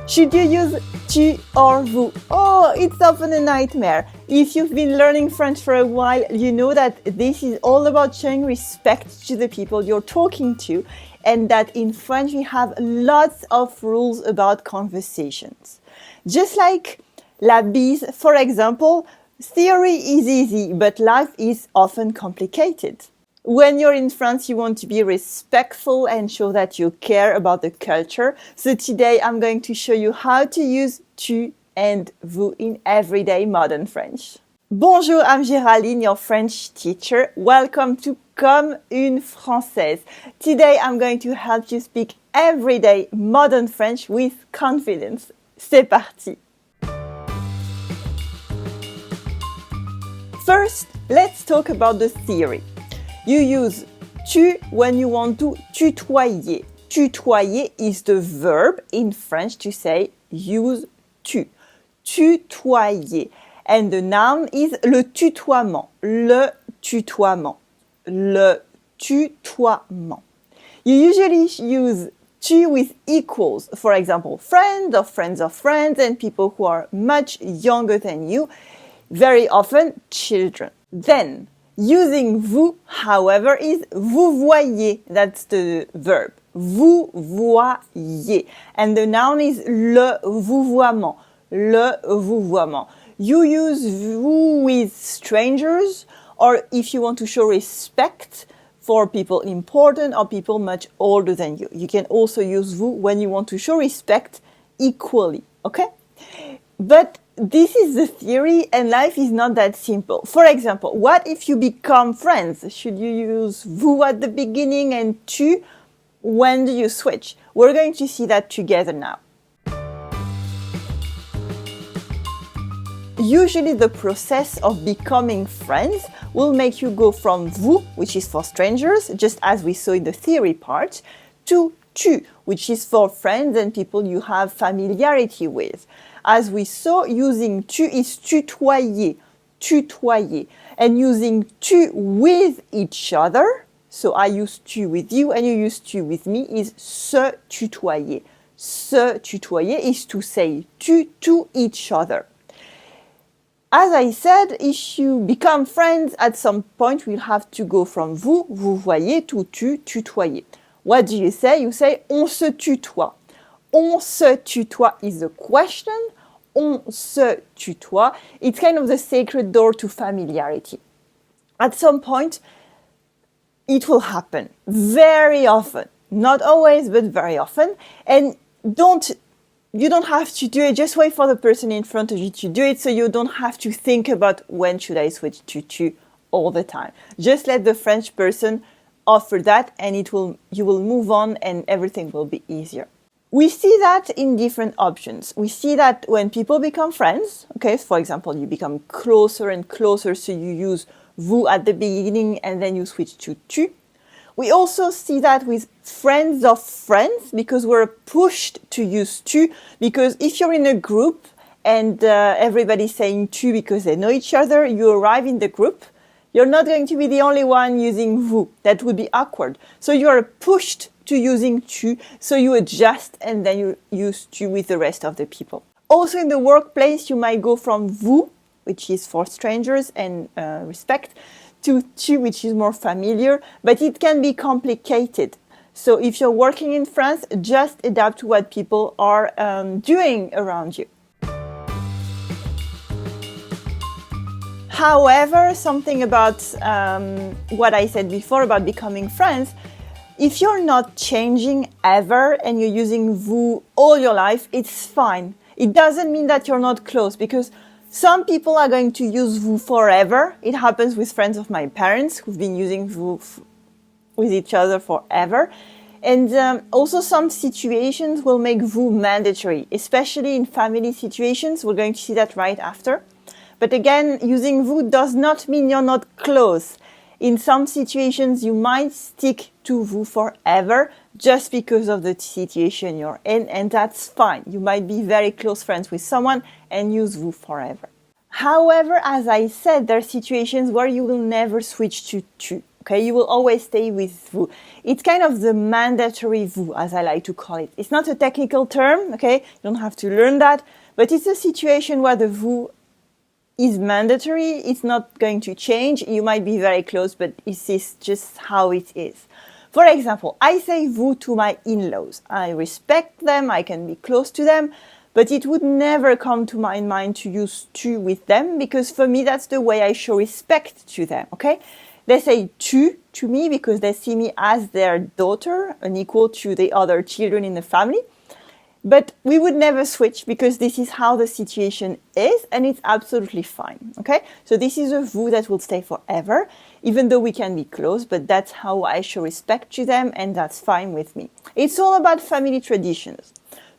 Should you use tu or vous? Oh, it's often a nightmare. If you've been learning French for a while, you know that this is all about showing respect to the people you're talking to, and that in French we have lots of rules about conversations. Just like la bise, for example, theory is easy, but life is often complicated. When you're in France, you want to be respectful and show that you care about the culture. So today I'm going to show you how to use tu and vous in everyday modern French. Bonjour, I'm Géraldine, your French teacher. Welcome to Comme une Française. Today I'm going to help you speak everyday modern French with confidence. C'est parti! First, let's talk about the theory. You use tu when you want to tutoyer. Tutoyer is the verb in French to say use tu. Tutoyer. And the noun is le tutoiement. Le tutoiement. Le tutoiement. You usually use tu with equals. For example, friends of friends of friends and people who are much younger than you. Very often, children. Then, using vous, however, is vous voyez. That's the verb. Vous voyez. And the noun is le vouvoiement. Le vouvoiement. You use vous with strangers, or if you want to show respect for people important or people much older than you. You can also use vous when you want to show respect equally. Okay? But this is the theory, and life is not that simple. For example, what if you become friends? Should you use vous at the beginning and tu? When do you switch? We're going to see that together now. Usually the process of becoming friends will make you go from vous, which is for strangers, just as we saw in the theory part, to tu, which is for friends and people you have familiarity with. As we saw, using tu is tutoyer, tutoyer. And using tu with each other, so I use tu with you and you use tu with me, is se tutoyer. Se tutoyer is to say tu to each other. As I said, if you become friends, at some point we'll have to go from vous, vous voyez, to tu, tutoyer. What do you say? You say on se tutoie. On se tutoie is a question. On se tutoie. It's kind of the sacred door to familiarity. At some point, it will happen. Very often. Not always, but very often. And you don't have to do it. Just wait for the person in front of you to do it, so you don't have to think about when should I switch to tu all the time. Just let the French person offer that, and you will move on and everything will be easier. We see that in different options. We see that when people become friends, okay, for example, you become closer and closer, so you use vous at the beginning and then you switch to tu. We also see that with friends of friends, because we're pushed to use tu, because if you're in a group and everybody's saying tu because they know each other, you arrive in the group, you're not going to be the only one using vous. That would be awkward. So you are pushed to using tu, so you adjust and then you use tu with the rest of the people. Also in the workplace, you might go from vous, which is for strangers and respect, to tu, which is more familiar, but it can be complicated. So if you're working in France, just adapt to what people are doing around you. However, something about what I said before about becoming friends, if you're not changing ever and you're using vous all your life, it's fine. It doesn't mean that you're not close, because some people are going to use vous forever. It happens with friends of my parents who've been using vous with each other forever. And also some situations will make vous mandatory, especially in family situations. We're going to see that right after. But again, using vous does not mean you're not close. In some situations, you might stick to vous forever just because of the situation you're in, and that's fine. You might be very close friends with someone and use vous forever. However, as I said, there are situations where you will never switch to tu. Okay, you will always stay with vous. It's kind of the mandatory vous, as I like to call it. It's not a technical term, okay? You don't have to learn that, but it's a situation where the vous is mandatory. It's not going to change. You might be very close, but this is just how it is. For example, I say vous to my in-laws. I respect them, I can be close to them, but it would never come to my mind to use tu with them, because for me that's the way I show respect to them, okay? They say tu to me because they see me as their daughter, an equal to the other children in the family. But we would never switch because this is how the situation is and it's absolutely fine, okay? So this is a vous that will stay forever, even though we can be close, but that's how I show respect to them and that's fine with me. It's all about family traditions.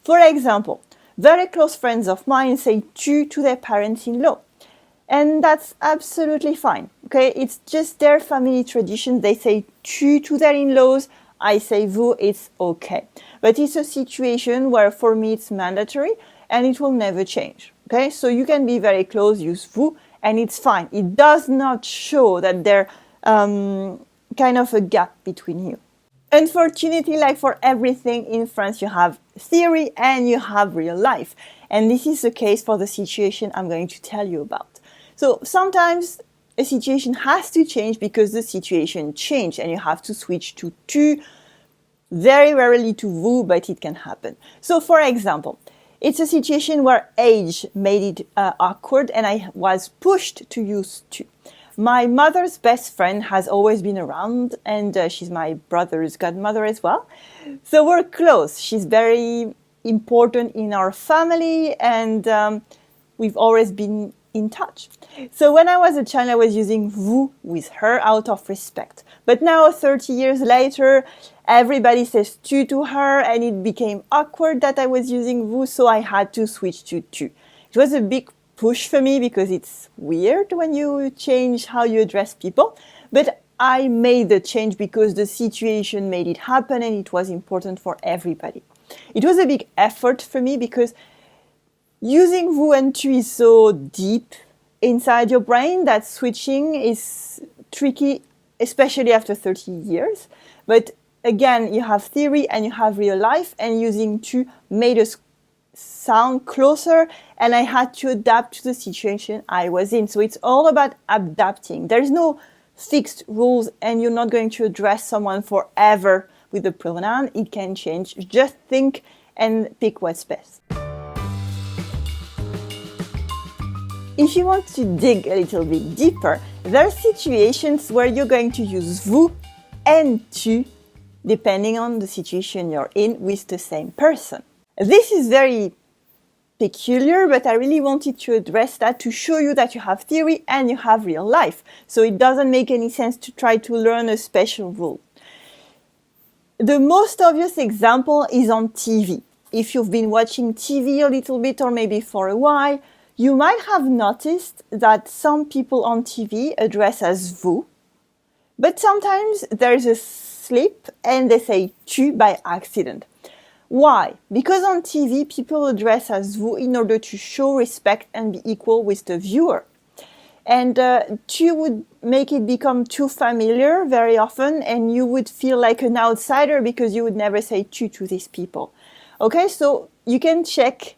For example, very close friends of mine say tu to their parents-in-law. And that's absolutely fine, okay? It's just their family tradition. They say tu to their in-laws. I say vous, it's okay. But it's a situation where for me it's mandatory and it will never change, okay? So you can be very close, use vous, and it's fine. It does not show that there's kind of a gap between you. Unfortunately, like for everything in France, you have theory and you have real life. And this is the case for the situation I'm going to tell you about. So sometimes a situation has to change because the situation changed and you have to switch to tu, very rarely to vous, but it can happen. So for example, it's a situation where age made it awkward and I was pushed to use tu. My mother's best friend has always been around and she's my brother's godmother as well. So we're close. She's very important in our family and we've always been in touch. So when I was a child, I was using vous with her out of respect. But now, 30 years later, everybody says tu to her and it became awkward that I was using vous, so I had to switch to tu. It was a big push for me because it's weird when you change how you address people. But I made the change because the situation made it happen and it was important for everybody. It was a big effort for me because using vous and tu is so deep inside your brain that switching is tricky, especially after 30 years. But again, you have theory and you have real life, and using tu made us sound closer, and I had to adapt to the situation I was in. So it's all about adapting. There's no fixed rules, and you're not going to address someone forever with the pronoun. It can change. Just think and pick what's best. If you want to dig a little bit deeper, there are situations where you're going to use vous and tu, depending on the situation you're in with the same person. This is very peculiar, but I really wanted to address that to show you that you have theory and you have real life. So it doesn't make any sense to try to learn a special rule. The most obvious example is on TV. If you've been watching TV a little bit or maybe for a while, you might have noticed that some people on TV address as vous, but sometimes there's a slip and they say tu by accident. Why? Because on TV, people address as vous in order to show respect and be equal with the viewer. And tu would make it become too familiar very often, and you would feel like an outsider because you would never say tu to these people. Okay, so you can check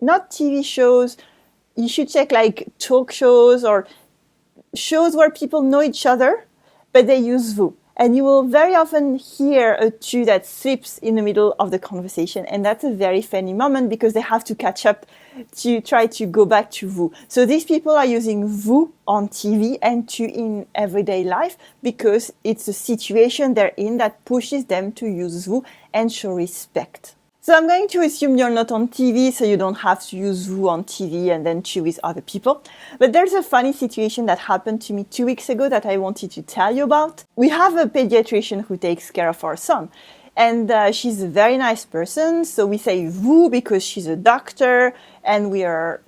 not TV shows, you should check like talk shows or shows where people know each other, but they use vous. And you will very often hear a tu that slips in the middle of the conversation. And that's a very funny moment because they have to catch up to try to go back to vous. So these people are using vous on TV and tu in everyday life because it's a situation they're in that pushes them to use vous and show respect. So I'm going to assume you're not on TV, so you don't have to use vous on TV and then tu with other people. But there's a funny situation that happened to me 2 weeks ago that I wanted to tell you about. We have a pediatrician who takes care of our son. And she's a very nice person, so we say vous because she's a doctor and we are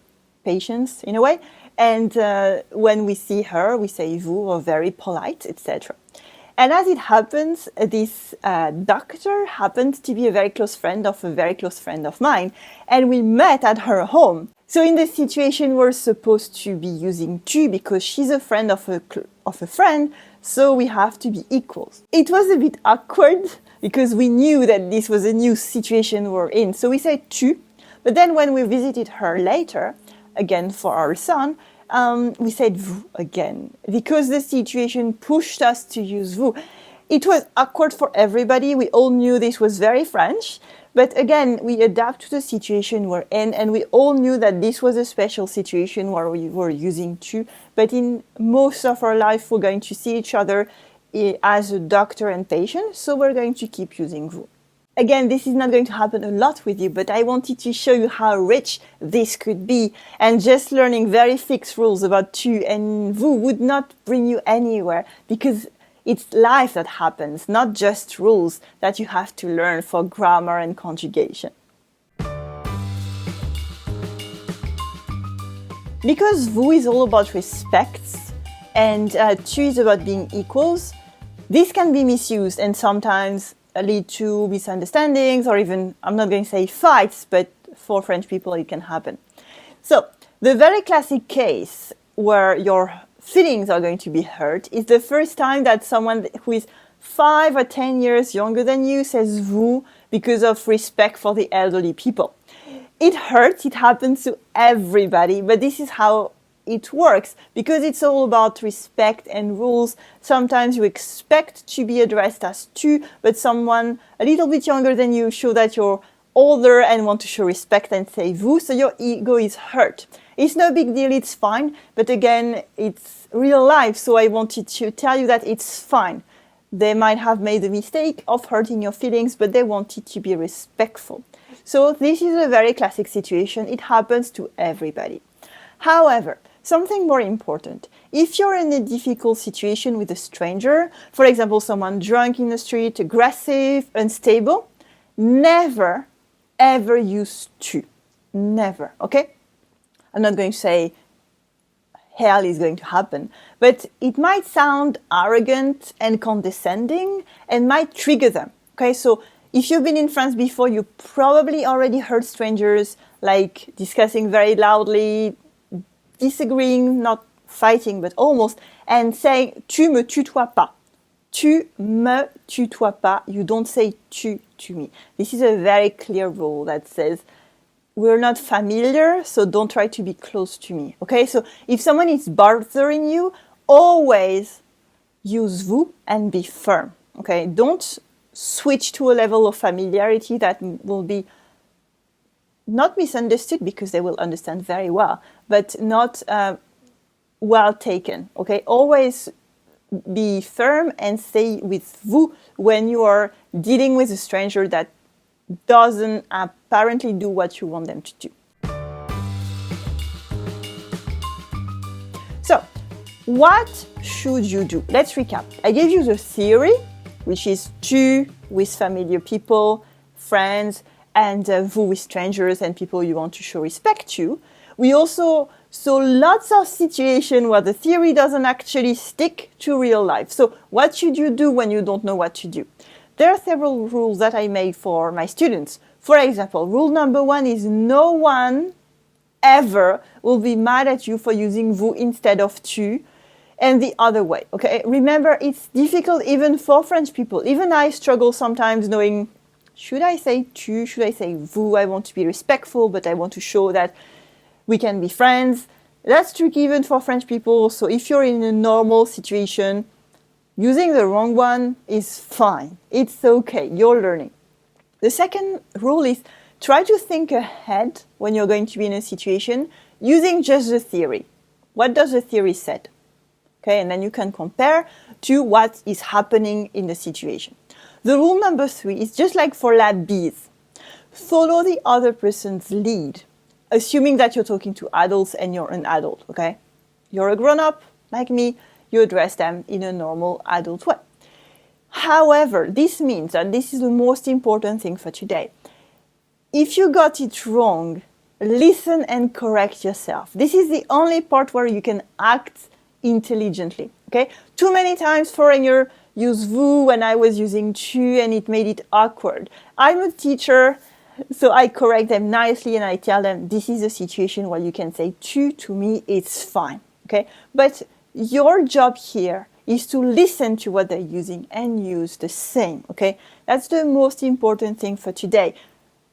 patients in a way. And when we see her, we say vous, or very polite, etc. And as it happens, this doctor happened to be a very close friend of a very close friend of mine, and we met at her home. So in this situation, we're supposed to be using tu because she's a friend of a friend, so we have to be equals. It was a bit awkward because we knew that this was a new situation we're in. So we said tu, but then when we visited her later, again for our son, we said vous again because the situation pushed us to use vous. It was awkward for everybody. We all knew this was very French, but again, we adapt to the situation we're in, and we all knew that this was a special situation where we were using tu, but in most of our life, we're going to see each other as a doctor and patient, so we're going to keep using vous. Again, this is not going to happen a lot with you, but I wanted to show you how rich this could be, and just learning very fixed rules about tu and vous would not bring you anywhere, because it's life that happens, not just rules that you have to learn for grammar and conjugation. Because vous is all about respects and tu is about being equals, this can be misused and sometimes lead to misunderstandings or even, I'm not going to say fights, but for French people it can happen. So, the very classic case where your feelings are going to be hurt is the first time that someone who is 5 or 10 years younger than you says vous because of respect for the elderly people. It hurts, it happens to everybody, but this is how it works because it's all about respect and rules. Sometimes you expect to be addressed as tu, but someone a little bit younger than you show that you're older and want to show respect and say vous, so your ego is hurt. It's no big deal, it's fine, but again, it's real life, so I wanted to tell you that it's fine. They might have made the mistake of hurting your feelings, but they wanted to be respectful. So this is a very classic situation, it happens to everybody. However, something more important, if you're in a difficult situation with a stranger, for example, someone drunk in the street, aggressive, unstable, never, ever use tu. Never, okay? I'm not going to say hell is going to happen, but it might sound arrogant and condescending and might trigger them. Okay, so if you've been in France before, you probably already heard strangers like discussing very loudly, disagreeing, not fighting, but almost, and saying tu me tutoies pas. Tu me tutoies pas. You don't say tu to me. This is a very clear rule that says we're not familiar, so don't try to be close to me. Okay, so if someone is bothering you, always use vous and be firm. Okay, don't switch to a level of familiarity that will be not misunderstood because they will understand very well, but not well taken. Okay, always be firm and stay with vous when you are dealing with a stranger that doesn't apparently do what you want them to do. So, what should you do? Let's recap. I gave you the theory, which is tu with familiar people, friends, and vous with strangers and people you want to show respect to. We also saw lots of situations where the theory doesn't actually stick to real life. So, what should you do when you don't know what to do? There are several rules that I made for my students. For example, rule number 1 is no one ever will be mad at you for using vous instead of tu, and the other way. Okay, remember, it's difficult even for French people. Even I struggle sometimes knowing, should I say tu, should I say vous? I want to be respectful, but I want to show that we can be friends. That's tricky even for French people. So if you're in a normal situation, using the wrong one is fine. It's okay. You're learning. The second rule is try to think ahead when you're going to be in a situation using just the theory. What does the theory say? Okay, and then you can compare to what is happening in the situation. The rule number 3 is just like for la bise. Follow the other person's lead, assuming that you're talking to adults and you're an adult, okay? You're a grown-up, like me, you address them in a normal adult way. However, this means, and this is the most important thing for today, if you got it wrong, listen and correct yourself. This is the only part where you can act intelligently, okay? Too many times foreigner use vous when I was using tu and it made it awkward. I'm a teacher, so I correct them nicely and I tell them this is a situation where you can say tu to me, it's fine, okay? But your job here is to listen to what they're using and use the same, okay? That's the most important thing for today.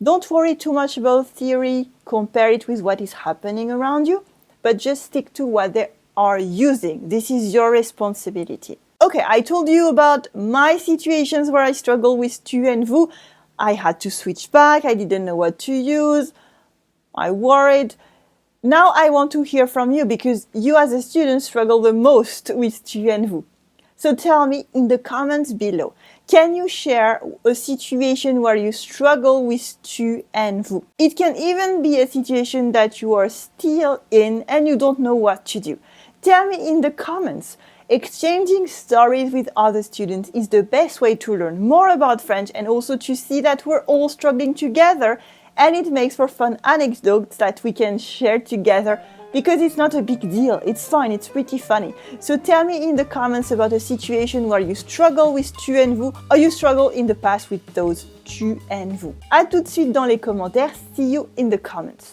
Don't worry too much about theory, compare it with what is happening around you, but just stick to what they are using. This is your responsibility. Okay, I told you about my situations where I struggle with tu and vous. I had to switch back, I didn't know what to use, I worried. Now I want to hear from you because you as a student struggle the most with tu and vous. So tell me in the comments below, can you share a situation where you struggle with tu and vous? It can even be a situation that you are still in and you don't know what to do. Tell me in the comments. Exchanging stories with other students is the best way to learn more about French and also to see that we're all struggling together, and it makes for fun anecdotes that we can share together because it's not a big deal. It's fine, it's pretty funny. So tell me in the comments about a situation where you struggle with tu and vous or you struggle in the past with those tu and vous. À tout de suite dans les commentaires. See you in the comments.